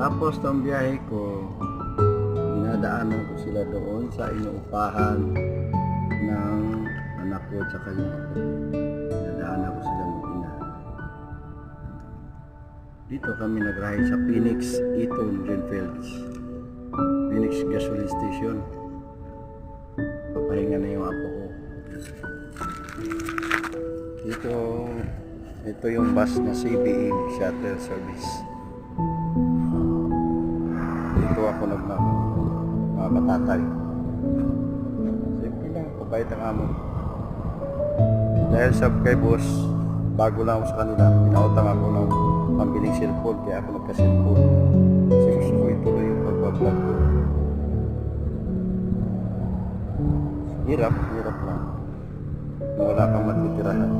Tapos ang biyahe ko, dinadaanan ko sila doon sa inuupahan ng anak ko at saka yung ako. Dinadaanan ko sila mag-ina. Dito kami nagrahe sa Phoenix Eaton Greenfields, Phoenix Gasoline Station. Papahinga na yung apo ko. Ito yung bus na CBE shuttle service. Dito ako nagmamatatay. Simple lang, pabait ang amo. Dahil sa kay boss, bago lang ako sa kanila, pinautang ako ng pambiling cellphone, kaya ako nagka-cellphone. Kasi gusto ko ituloy yung pagbablog ko. Hirap lang. Wala kang matitirahan.